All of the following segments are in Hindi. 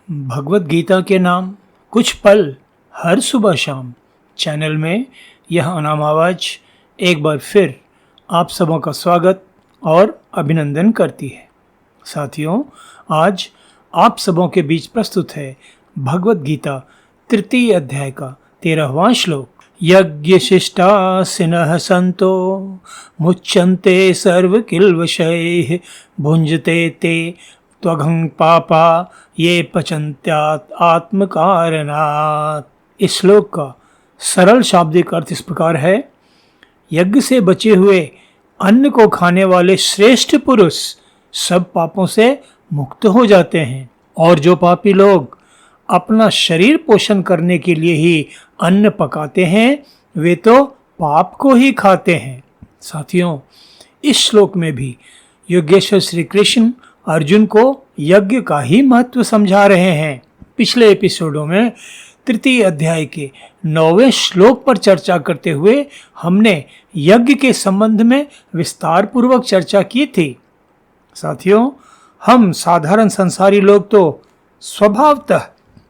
भगवत गीता के नाम कुछ पल हर सुबह शाम चैनल में यह अनाम आवाज एक बार फिर आप सबों का स्वागत और अभिनंदन करती है। साथियों, आज आप सबों के बीच प्रस्तुत है भगवत गीता तृतीय अध्याय का 13वां श्लोक। यज्ञ शिष्टासिनः संतो मुच्यन्ते सर्व किल्वशैः भुंजते ते त्वघं पापा ये पचन्त्यात् आत्मकारणात्। इस श्लोक का सरल शाब्दिक अर्थ इस प्रकार है। यज्ञ से बचे हुए अन्न को खाने वाले श्रेष्ठ पुरुष सब पापों से मुक्त हो जाते हैं, और जो पापी लोग अपना शरीर पोषण करने के लिए ही अन्न पकाते हैं वे तो पाप को ही खाते हैं। साथियों, इस श्लोक में भी योगेश्वर श्री कृष्ण अर्जुन को यज्ञ का ही महत्व समझा रहे हैं। पिछले एपिसोडों में तृतीय अध्याय के 9वें श्लोक पर चर्चा करते हुए हमने यज्ञ के संबंध में विस्तार पूर्वक चर्चा की थी। साथियों, हम साधारण संसारी लोग तो स्वभावतः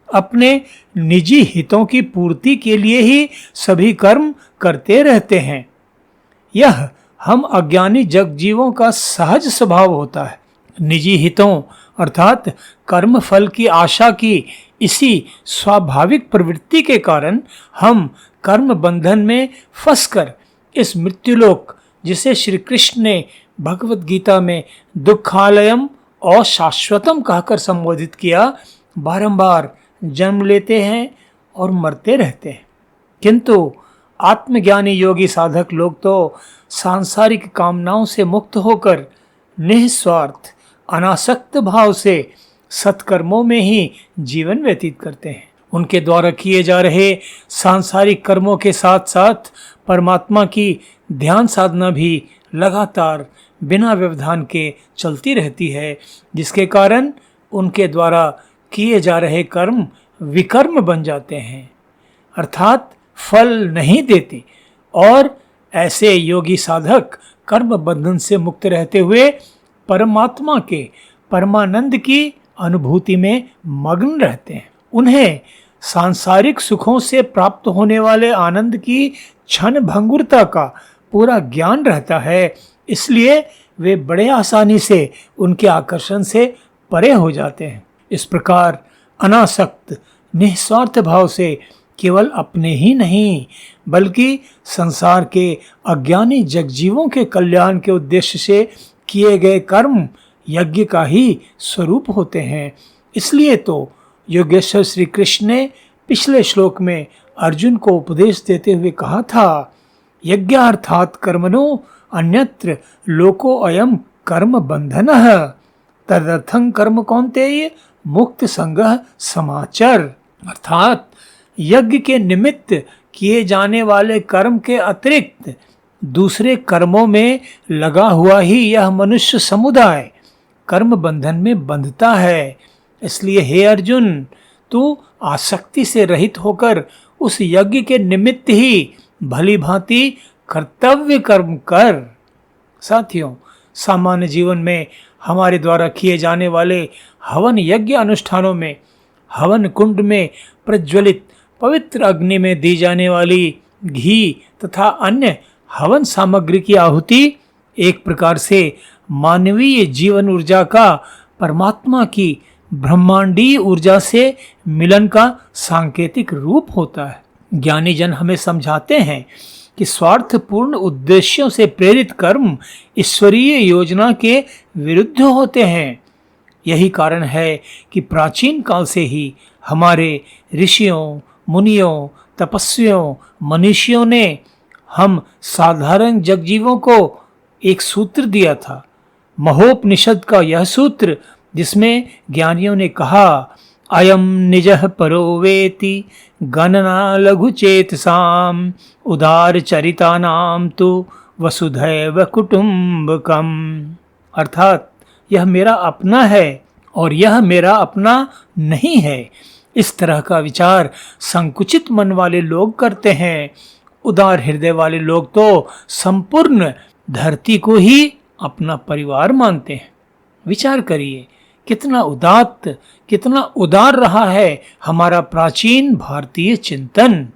अपने निजी हितों की पूर्ति के लिए ही सभी कर्म करते रहते हैं। यह हम अज्ञानी जगजीवों का सहज स्वभाव होता है। निजी हितों अर्थात कर्म फल की आशा की इसी स्वाभाविक प्रवृत्ति के कारण हम कर्म बंधन में फंसकर इस मृत्युलोक, जिसे श्री कृष्ण ने भगवत गीता में दुखालयम और शाश्वतम कहकर संबोधित किया, बारंबार जन्म लेते हैं और मरते रहते हैं। किंतु आत्मज्ञानी योगी साधक लोग तो सांसारिक कामनाओं से मुक्त होकर निस्वार्थ अनासक्त भाव से सत्कर्मों में ही जीवन व्यतीत करते हैं। उनके द्वारा किए जा रहे सांसारिक कर्मों के साथ साथ परमात्मा की ध्यान साधना भी लगातार बिना व्यवधान के चलती रहती है, जिसके कारण उनके द्वारा किए जा रहे कर्म विकर्म बन जाते हैं, अर्थात फल नहीं देते। और ऐसे योगी साधक कर्म बंधन से मुक्त रहते हुए परमात्मा के परमानंद की अनुभूति में मग्न रहते हैं। उन्हें सांसारिक सुखों से प्राप्त होने वाले आनंद की क्षण भंगुरता का पूरा ज्ञान रहता है, इसलिए वे बड़े आसानी से उनके आकर्षण से परे हो जाते हैं। इस प्रकार अनासक्त निस्वार्थ भाव से केवल अपने ही नहीं बल्कि संसार के अज्ञानी जगजीवों के कल्याण के उद्देश्य से किए गए कर्म यज्ञ का ही स्वरूप होते हैं। इसलिए तो योगेश्वर श्री कृष्ण ने पिछले श्लोक में अर्जुन को उपदेश देते हुए कहा था, यज्ञार्थात् कर्मणो अन्यत्र लोको अयम कर्म बंधनः तदर्थं कर्म कौन्तेय मुक्त संगः समाचर। अर्थात यज्ञ के निमित्त किए जाने वाले कर्म के अतिरिक्त दूसरे कर्मों में लगा हुआ ही यह मनुष्य समुदाय कर्म बंधन में बंधता है। इसलिए हे अर्जुन, तू आसक्ति से रहित होकर उस यज्ञ के निमित्त ही भली भांति कर्तव्य कर्म कर। साथियों, सामान्य जीवन में हमारे द्वारा किए जाने वाले हवन यज्ञ अनुष्ठानों में हवन कुंड में प्रज्वलित पवित्र अग्नि में दी जाने वाली घी तथा अन्य हवन सामग्री की आहुति एक प्रकार से मानवीय जीवन ऊर्जा का परमात्मा की ब्रह्मांडीय ऊर्जा से मिलन का सांकेतिक रूप होता है। ज्ञानी जन हमें समझाते हैं कि स्वार्थपूर्ण उद्देश्यों से प्रेरित कर्म ईश्वरीय योजना के विरुद्ध होते हैं। यही कारण है कि प्राचीन काल से ही हमारे ऋषियों, मुनियों, तपस्वियों, मनीषियों ने हम साधारण जगजीवों को एक सूत्र दिया था, महोपनिषद का यह सूत्र, जिसमें ज्ञानियों ने कहा, अयम निजः परो वेति गणना लघु चेतसाम उदार चरितानाम तु वसुधैव कुटुंबकम। अर्थात यह मेरा अपना है और यह मेरा अपना नहीं है। इस तरह का विचार संकुचित मन वाले लोग करते हैं। उदार हृदय वाले लोग तो संपूर्ण धरती को ही अपना परिवार मानते हैं। विचार करिए कितना उदात्त, कितना उदार रहा है हमारा प्राचीन भारतीय चिंतन।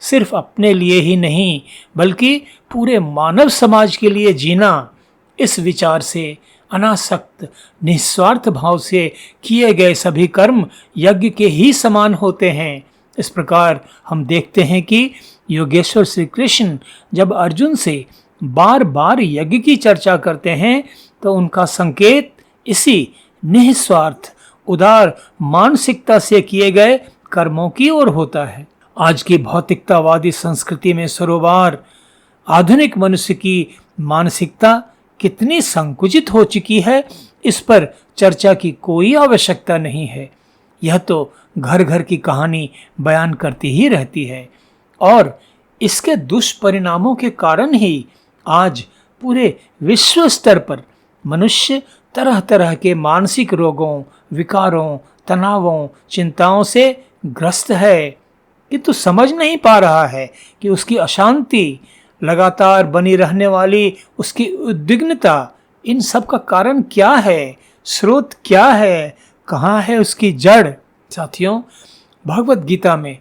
सिर्फ अपने लिए ही नहीं बल्कि पूरे मानव समाज के लिए जीना, इस विचार से अनासक्त निस्वार्थ भाव से किए गए सभी कर्म यज्ञ के ही समान होते हैं। इस प्रकार हम देखते हैं कि योगेश्वर श्री कृष्ण जब अर्जुन से बार बार यज्ञ की चर्चा करते हैं तो उनका संकेत इसी निस्वार्थ उदार मानसिकता से किए गए कर्मों की ओर होता है। आज की भौतिकतावादी संस्कृति में सरोबार आधुनिक मनुष्य की मानसिकता कितनी संकुचित हो चुकी है, इस पर चर्चा की कोई आवश्यकता नहीं है। यह तो घर घर की कहानी बयान करती ही रहती है और इसके दुष्परिणामों के कारण ही आज पूरे विश्व स्तर पर मनुष्य तरह तरह के मानसिक रोगों, विकारों, तनावों, चिंताओं से ग्रस्त है, किंतु समझ नहीं पा रहा है कि उसकी अशांति, लगातार बनी रहने वाली उसकी उद्विग्नता, इन सब का कारण क्या है, स्रोत क्या है, कहाँ है उसकी जड़। साथियों, भगवत गीता में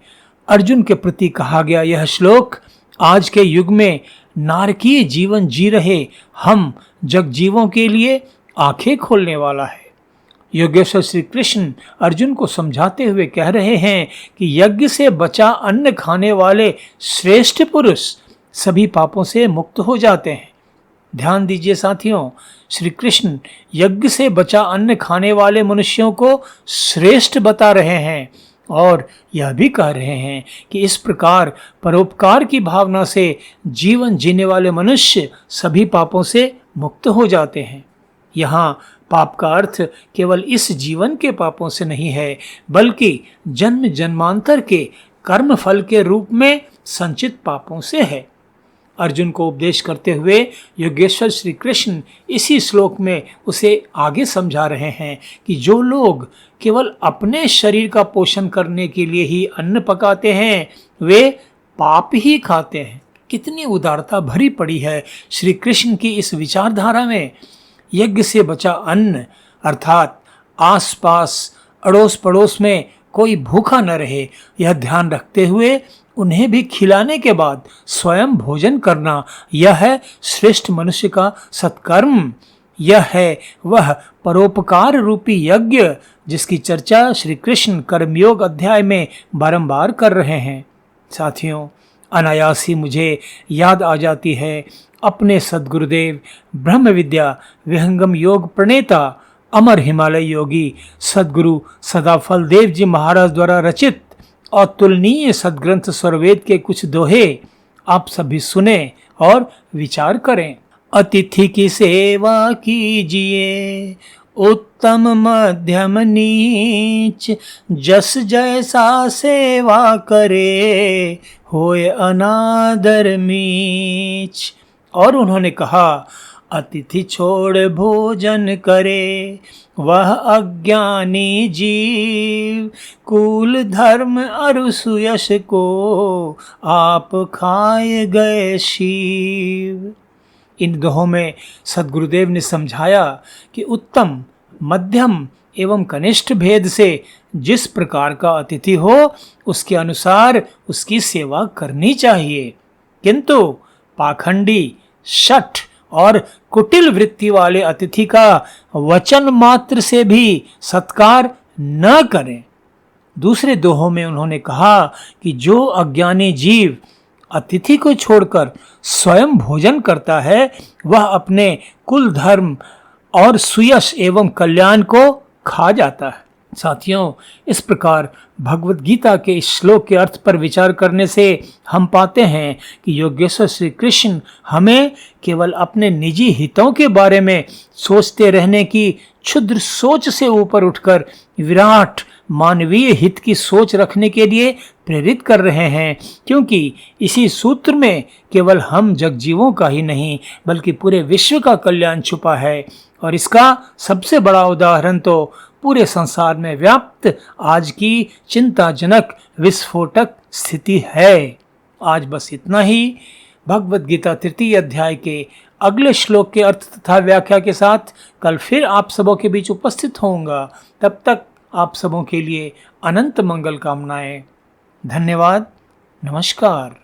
अर्जुन के प्रति कहा गया यह श्लोक आज के युग में नारकीय जीवन जी रहे हम जगजीवों के लिए आंखें खोलने वाला है। योगेश्वर श्री कृष्ण अर्जुन को समझाते हुए कह रहे हैं कि यज्ञ से बचा अन्न खाने वाले श्रेष्ठ पुरुष सभी पापों से मुक्त हो जाते हैं। ध्यान दीजिए साथियों, श्री कृष्ण यज्ञ से बचा अन्न खाने वाले मनुष्यों को श्रेष्ठ बता रहे हैं और यह भी कह रहे हैं कि इस प्रकार परोपकार की भावना से जीवन जीने वाले मनुष्य सभी पापों से मुक्त हो जाते हैं। यहाँ पाप का अर्थ केवल इस जीवन के पापों से नहीं है बल्कि जन्म जन्मांतर के कर्म फल के रूप में संचित पापों से है। अर्जुन को उपदेश करते हुए योगेश्वर श्री कृष्ण इसी श्लोक में उसे आगे समझा रहे हैं कि जो लोग केवल अपने शरीर का पोषण करने के लिए ही अन्न पकाते हैं वे पाप ही खाते हैं। कितनी उदारता भरी पड़ी है श्री कृष्ण की इस विचारधारा में। यज्ञ से बचा अन्न अर्थात आसपास अड़ोस पड़ोस में कोई भूखा न रहे, यह ध्यान रखते हुए उन्हें भी खिलाने के बाद स्वयं भोजन करना, यह है श्रेष्ठ मनुष्य का सत्कर्म। यह है वह परोपकार रूपी यज्ञ जिसकी चर्चा श्री कृष्ण कर्मयोग अध्याय में बारंबार कर रहे हैं। साथियों, अनायास ही मुझे याद आ जाती है अपने सद्गुरुदेव ब्रह्म विद्या विहंगम योग प्रणेता अमर हिमालय योगी सद्गुरु सदाफल देव जी महाराज द्वारा रचित अतुलनीय सदग्रंथ स्वरवेद के कुछ दोहे आप सभी सुने और विचार करें। अतिथि की सेवा कीजिए उत्तम मध्यम नीच, जस जैसा सेवा करे होए अनादर मीच। और उन्होंने कहा, अतिथि छोड़ भोजन करे वह अज्ञानी जीव, कुल धर्म अरु सुयश को आप खाए गए शिव। इन दोहों में सद्गुरुदेव ने समझाया कि उत्तम, मध्यम एवं कनिष्ठ भेद से जिस प्रकार का अतिथि हो उसके अनुसार उसकी सेवा करनी चाहिए, किंतु पाखंडी, शठ और कुटिल वृत्ति वाले अतिथि का वचन मात्र से भी सत्कार न करें। दूसरे दोहों में उन्होंने कहा कि जो अज्ञानी जीव अतिथि को छोड़कर स्वयं भोजन करता है वह अपने कुल धर्म और सुयश एवं कल्याण को खा जाता है। साथियों, इस प्रकार भगवत गीता के इस श्लोक के अर्थ पर विचार करने से हम पाते हैं कि योगेश्वर श्री कृष्ण हमें केवल अपने निजी हितों के बारे में सोचते रहने की क्षुद्र सोच से ऊपर उठकर विराट मानवीय हित की सोच रखने के लिए प्रेरित कर रहे हैं, क्योंकि इसी सूत्र में केवल हम जगजीवों का ही नहीं बल्कि पूरे विश्व का कल्याण छुपा है। और इसका सबसे बड़ा उदाहरण तो पूरे संसार में व्याप्त आज की चिंताजनक विस्फोटक स्थिति है। आज बस इतना ही। भगवत गीता तृतीय अध्याय के अगले श्लोक के अर्थ तथा व्याख्या के साथ कल फिर आप सबों के बीच उपस्थित होऊंगा। तब तक आप सबों के लिए अनंत मंगल कामनाएं। धन्यवाद। नमस्कार।